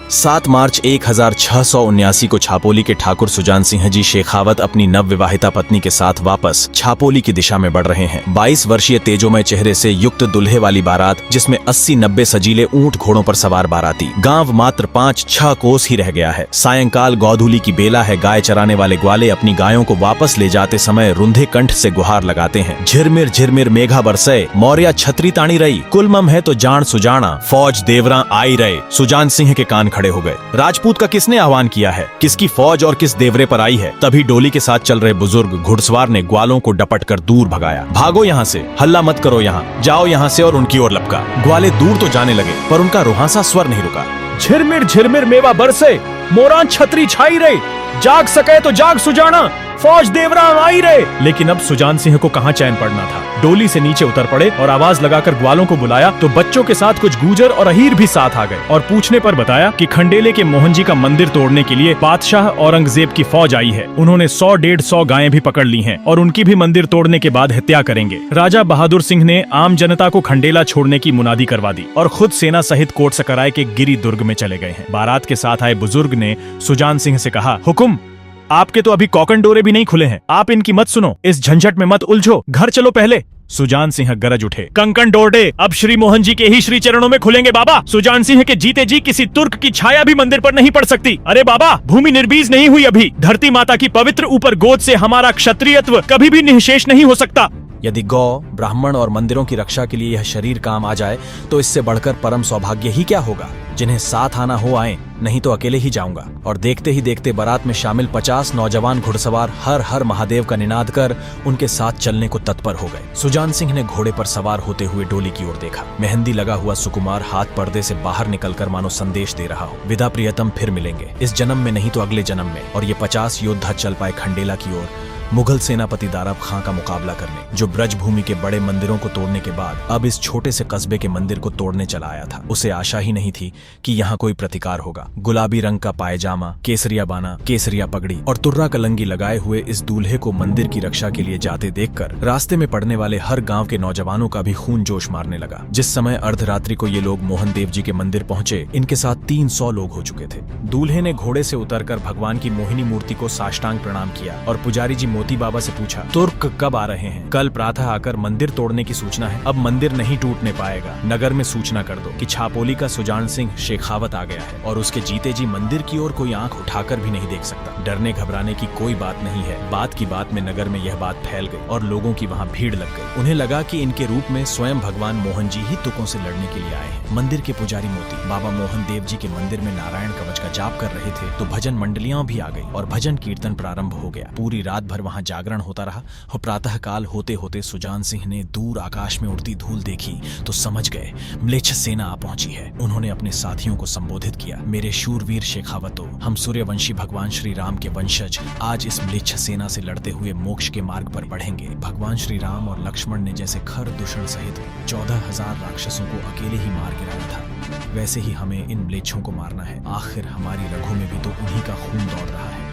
7 मार्च 1679 को छापोली के ठाकुर सुजान सिंह जी शेखावत अपनी नवविवाहिता पत्नी के साथ वापस छापोली की दिशा में बढ़ रहे हैं। 22 वर्षीय तेजोमय चेहरे से युक्त दुल्हे वाली बारात, जिसमें 80-90 सजीले ऊंट घोड़ों पर सवार बाराती। गांव मात्र 5-6 कोस ही रह गया है। सायंकाल गौधूली की बेला है। गाय चराने वाले ग्वाले अपनी गायों को वापस ले जाते समय रुंधे कंठ से गुहार लगाते हैं। झिरमिर झिरमिर मेघा बरसे, मौर्या छतरी ताणी रही, कुलमम है तो जान सुजाना, फौज देवरा आई रहे। सुजान सिंह के कान खड़े हो गए। राजपूत का किसने आह्वान किया है? किसकी फौज और किस देवरे पर आई है? तभी डोली के साथ चल रहे बुजुर्ग घुड़सवार ने ग्वालों को डपट कर दूर भगाया। भागो यहाँ से, हल्ला मत करो, यहाँ जाओ यहाँ से, और उनकी ओर लपका। ग्वाले दूर तो जाने लगे, पर उनका रुहासा स्वर नहीं रुका। झिरमिर झिरमिर मेवा बरसे, मोरान छतरी छाई रहे, जाग सके तो जाग सुजाना, फौज देवरा आई रहे। लेकिन अब सुजान सिंह को कहाँ चैन पड़ना था। डोली से नीचे उतर पड़े और आवाज लगाकर ग्वालों को बुलाया तो बच्चों के साथ कुछ गूजर और अहीर भी साथ आ गए और पूछने पर बताया कि खंडेले के मोहन जी का मंदिर तोड़ने के लिए बादशाह औरंगजेब की फौज आई है। उन्होंने 100-150 गायें भी पकड़ ली हैं और उनकी भी मंदिर तोड़ने के बाद हत्या करेंगे। राजा बहादुर सिंह ने आम जनता को खंडेला छोड़ने की मुनादी करवा दी और खुद सेना सहित कोट सकराय के गिरी दुर्ग में चले गए हैं। बारात के साथ आए बुजुर्ग ने सुजान सिंह से कहा, हुकुम, आपके तो अभी कॉकन डोरे भी नहीं खुले हैं, आप इनकी मत सुनो, इस झंझट में मत उलझो, घर चलो पहले। सुजान सिंह गरज उठे, कंकन डोरडे अब श्री मोहन जी के ही श्री चरणों में खुलेंगे बाबा। सुजान सिंह के जीते जी किसी तुर्क की छाया भी मंदिर पर नहीं पड़ सकती। अरे बाबा, भूमि निर्बीज नहीं हुई अभी। धरती माता की पवित्र ऊपर गोद से हमारा क्षत्रियत्व कभी भी निःशेष नहीं हो सकता। यदि गौ, ब्राह्मण और मंदिरों की रक्षा के लिए यह शरीर काम आ जाए तो इससे बढ़कर परम सौभाग्य ही क्या होगा। जिन्हें साथ आना हो आए, नहीं तो अकेले ही जाऊंगा। और देखते ही देखते बारात में शामिल 50 नौजवान घुड़सवार हर हर महादेव का निनाद कर उनके साथ चलने को तत्पर हो गए। सुजान सिंह ने घोड़े पर सवार होते हुए डोली की ओर देखा। मेहंदी लगा हुआ सुकुमार हाथ पर्दे से बाहर निकलकर मानो संदेश दे रहा हो, विदा प्रियतम, फिर मिलेंगे, इस जन्म में नहीं तो अगले जन्म में। और ये 50 योद्धा चल पाए खंडेला की ओर, मुगल सेनापति दाराब खां का मुकाबला करने, जो ब्रज भूमि के बड़े मंदिरों को तोड़ने के बाद अब इस छोटे से कस्बे के मंदिर को तोड़ने चला आया था। उसे आशा ही नहीं थी कि यहाँ कोई प्रतिकार होगा। गुलाबी रंग का पायजामा, केसरिया बाना, केसरिया पगड़ी और तुर्रा कलंगी लगाए हुए इस दूल्हे को मंदिर की रक्षा के लिए जाते देखकर रास्ते में पड़ने वाले हर गांव के नौजवानों का भी खून जोश मारने लगा। जिस समय अर्धरात्रि को ये लोग मोहन देव जी के मंदिर पहुंचे, इनके साथ 300 लोग हो चुके थे। दूल्हे ने घोड़े से उतरकर भगवान की मोहिनी मूर्ति को साष्टांग प्रणाम किया और पुजारी जी मोती बाबा से पूछा, तुर्क कब आ रहे हैं? कल प्रातः आकर मंदिर तोड़ने की सूचना है। अब मंदिर नहीं टूटने पाएगा। नगर में सूचना कर दो कि छापोली का सुजान सिंह शेखावत आ गया है और उसके जीते जी मंदिर की ओर कोई आंख उठाकर भी नहीं देख सकता। डरने घबराने की कोई बात नहीं है। बात की बात में नगर में यह बात फैल गई और लोगों की वहाँ भीड़ लग गई। उन्हें लगा कि इनके रूप में स्वयं भगवान मोहन जी ही तुकों से लड़ने के लिए आए हैं। मंदिर के पुजारी मोती बाबा मोहन देव जी के मंदिर में नारायण कवच का जाप कर रहे थे तो भजन मंडलियां भी आ गई और भजन कीर्तन प्रारंभ हो गया। पूरी रात भर वहाँ जागरण होता रहा और प्रातः काल होते होते सुजान सिंह ने दूर आकाश में उड़ती धूल देखी तो समझ गए म्लेच्छ सेना आ पहुंची है। उन्होंने अपने साथियों को संबोधित किया, मेरे शूरवीर शेखावतों, हम सूर्यवंशी भगवान श्री राम के वंशज आज इस म्लेच्छ सेना से लड़ते हुए मोक्ष के मार्ग पर बढ़ेंगे। भगवान श्री राम और लक्ष्मण ने जैसे खर दूषण सहित 14,000 राक्षसों को अकेले ही मार गिराया था, वैसे ही हमें इन म्लेच्छों को मारना है। आखिर हमारी रगों में भी तो उन्हीं का खून दौड़ रहा है।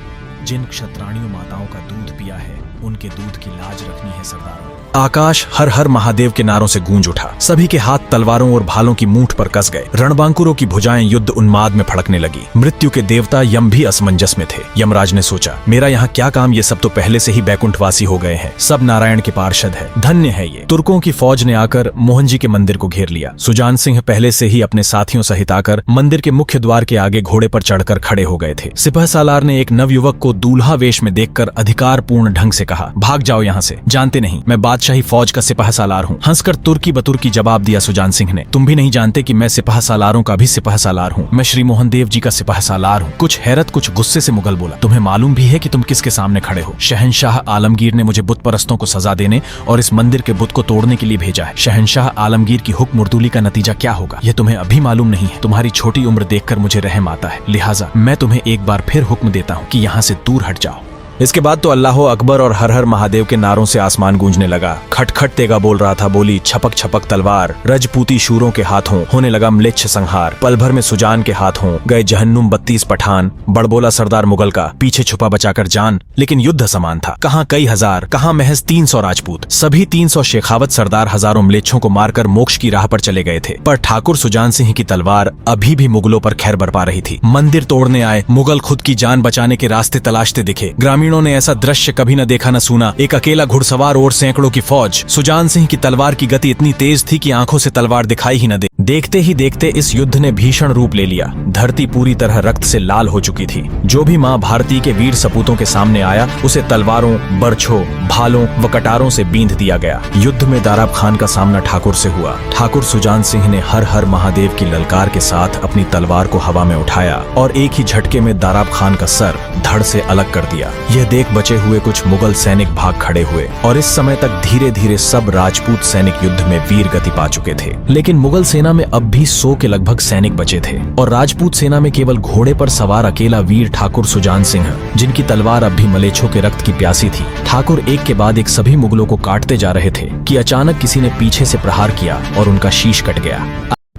जिन क्षत्राणियों माताओं का दूध पिया है, उनके दूध की लाज रखनी है सरदारों। आकाश हर हर महादेव के नारों से गूंज उठा। सभी के हाथ तलवारों और भालों की मूठ पर कस गए। रणबांकुरों की भुजाएं युद्ध उन्माद में फड़कने लगी। मृत्यु के देवता यम भी असमंजस में थे। यमराज ने सोचा, मेरा यहाँ क्या काम, ये सब तो पहले से ही बैकुंठवासी हो गए हैं, सब नारायण के पार्षद है, धन्य है ये। तुर्कों की फौज ने आकर मोहन जी के मंदिर को घेर लिया। सुजान सिंह पहले से ही अपने साथियों सहित आकर मंदिर के मुख्य द्वार के आगे घोड़े पर चढ़कर खड़े हो गए थे। सिपह सालार ने एक नवयुवक को दूल्हा वेश में देखकर अधिकारपूर्ण ढंग से कहा, भाग जाओ यहाँ से, जानते नहीं मैं बादशाही फौज का सिपाह सालार हूँ। हंसकर तुर्की बतुर्की जवाब दिया सुजान सिंह ने, तुम भी नहीं जानते कि मैं सिपाह सालारों का भी सिपाह सालार हूँ, मैं श्री मोहन देव जी का सिपाह सालार हूँ। कुछ हैरत कुछ गुस्से से मुगल बोला, तुम्हें मालूम भी है कि तुम किसके सामने खड़े हो? शहंशाह आलमगीर ने मुझे बुत परस्तों को सजा देने और इस मंदिर के बुत को तोड़ने के लिए भेजा है। शहंशाह आलमगीर की हुक्म मुर्दूली का नतीजा क्या होगा यह तुम्हें अभी मालूम नहीं है। तुम्हारी छोटी उम्र देखकर मुझे रहम आता है, लिहाजा मैं तुम्हें एक बार फिर हुक्म देता हूँ कि यहाँ से दूर हट जाओ। इसके बाद तो अल्लाहो अकबर और हर हर महादेव के नारों से आसमान गूंजने लगा। खटखट तेगा बोल रहा था, बोली छपक छपक तलवार, रजपूती शूरों के हाथों होने लगा म्लेच्छ संहार। पल भर में सुजान के हाथों गए जहन्नुम 32 पठान। बड़बोला सरदार मुगल का पीछे छुपा बचाकर जान, लेकिन युद्ध समान था। कहाँ कई हजार, कहाँ महज 300 राजपूत। सभी 300 शेखावत सरदार हजारों म्लेच्छों को मारकर मोक्ष की राह पर चले गए थे, पर ठाकुर सुजान सिंह की तलवार अभी भी मुगलों पर खैर बरपा रही थी। मंदिर तोड़ने आए मुगल खुद की जान बचाने के रास्ते तलाशते दिखे। ग्रामीणों ने ऐसा दृश्य कभी न देखा न सुना। एक अकेला घुड़सवार और सैकड़ों की फौज। सुजान सिंह की तलवार की गति इतनी तेज थी कि आंखों से तलवार दिखाई ही न दे। देखते ही देखते इस युद्ध ने भीषण रूप ले लिया। धरती पूरी तरह रक्त से लाल हो चुकी थी। जो भी मां भारती के वीर सपूतों के सामने आया, उसे तलवारों, बरछों, भालों व कटारों से बींध दिया गया। युद्ध में दाराब खान का सामना ठाकुर से हुआ। ठाकुर सुजान सिंह ने हर हर महादेव की ललकार के साथ अपनी तलवार को हवा में उठाया और एक ही झटके में दाराब खान का सर धड़ से अलग कर दिया। यह देख बचे हुए कुछ मुगल सैनिक भाग खड़े हुए और इस समय तक धीरे धीरे सब राजपूत सैनिक युद्ध में वीर गति पा चुके थे। लेकिन मुगल सेना में अब भी 100 के लगभग सैनिक बचे थे और राजपूत सेना में केवल घोड़े पर सवार अकेला वीर ठाकुर सुजान सिंह, जिनकी तलवार अब भी मलेच्छों के रक्त की प्यासी थी। ठाकुर एक के बाद एक सभी मुगलों को काटते जा रहे थे कि अचानक किसी ने पीछे से प्रहार किया और उनका शीश कट गया।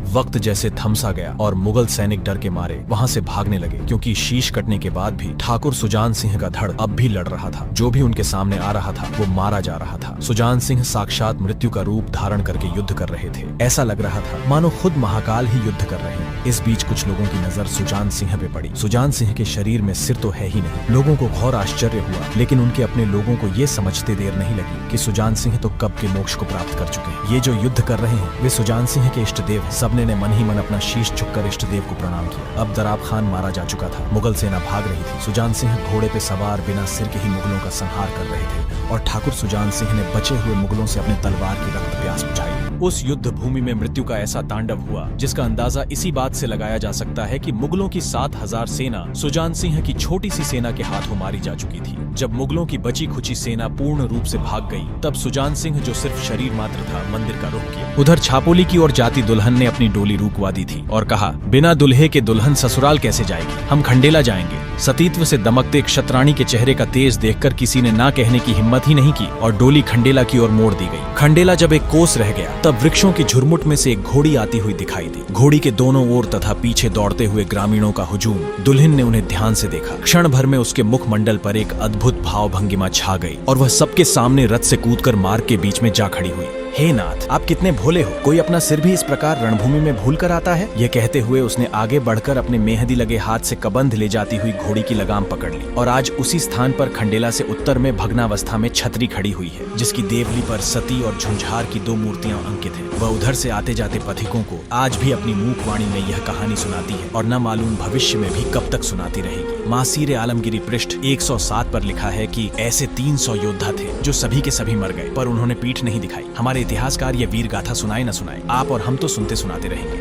वक्त जैसे थमसा गया और मुगल सैनिक डर के मारे वहां से भागने लगे, क्योंकि शीश कटने के बाद भी ठाकुर सुजान सिंह का धड़ अब भी लड़ रहा था। जो भी उनके सामने आ रहा था वो मारा जा रहा था। सुजान सिंह साक्षात मृत्यु का रूप धारण करके युद्ध कर रहे थे। ऐसा लग रहा था मानो खुद महाकाल ही युद्ध कर रहे हैं। इस बीच कुछ लोगों की नजर सुजान सिंह पे पड़ी। सुजान सिंह के शरीर में सिर तो है ही नहीं। लोगों को घोर आश्चर्य हुआ, लेकिन उनके अपने लोगों को ये समझते देर नहीं लगी कि सुजान सिंह तो कब के मोक्ष को प्राप्त कर चुके हैं। ये जो युद्ध कर रहे हैं वे सुजान सिंह के इष्ट देव हैं। सबने ने मन ही मन अपना शीश झुककर इष्ट देव को प्रणाम किया। अब दराब खान मारा जा चुका था। मुगल सेना भाग रही थी। सुजान सिंह घोड़े पे सवार बिना सिर के ही मुगलों का संहार कर रहे थे और ठाकुर सुजान सिंह ने बचे हुए मुगलों से अपनी तलवार की रक्त प्यास बुझाई। उस युद्ध भूमि में मृत्यु का ऐसा तांडव हुआ जिसका अंदाजा इसी बात से लगाया जा सकता है कि मुगलों की 7000 सेना सुजान सिंह की छोटी सी सेना के हाथों मारी जा चुकी थी। जब मुगलों की बची खुची सेना पूर्ण रूप से भाग गई, तब सुजान सिंह जो सिर्फ शरीर मात्र था, मंदिर का रुख किया। उधर छापोली की ओर जाती दुल्हन ने अपनी डोली रुकवा दी थी और कहा, बिना दुल्हे के दुल्हन ससुराल कैसे जाएगी? हम खंडेला जाएंगे। सतीत्व से दमकते एक क्षत्राणी के चेहरे का तेज देखकर किसी ने ना कहने की हिम्मत ही नहीं की और डोली खंडेला की ओर मोड़ दी गई। खंडेला जब एक कोस रह गया, तब वृक्षों की झुरमुट में से एक घोड़ी आती हुई दिखाई दी। घोड़ी के दोनों ओर तथा पीछे दौड़ते हुए ग्रामीणों का हुजूम। दुल्हन ने उन्हें ध्यान से देखा। क्षण भर में उसके मुखमंडल पर एक अद्भुत भाव भंगिमा छा गई और वह सबके सामने रथ से कूदकर मार्ग के बीच में जा खड़ी हुई। हे नाथ, आप कितने भोले हो। कोई अपना सिर भी इस प्रकार रणभूमि में भूल कर आता है? यह कहते हुए उसने आगे बढ़कर अपने मेहंदी लगे हाथ से कबंध ले जाती हुई घोड़ी की लगाम पकड़ ली और आज उसी स्थान पर खंडेला से उत्तर में भग्नावस्था में छतरी खड़ी हुई है, जिसकी देवली पर सती और झुंझार की 2 मूर्तियां अंकित हैं। वह उधर से आते जाते पथिकों को आज भी अपनी मूक वाणी में यह कहानी सुनाती है और न मालूम भविष्य में भी कब तक सुनाती रहेगी। मासीर आलमगिरी पृष्ठ 107 पर लिखा है कि ऐसे 300 योद्धा थे जो सभी के सभी मर गए, पर उन्होंने पीठ नहीं दिखाई। हमारे इतिहासकार ये वीर गाथा सुनाए न सुनाए, आप और हम तो सुनते सुनाते रहेंगे।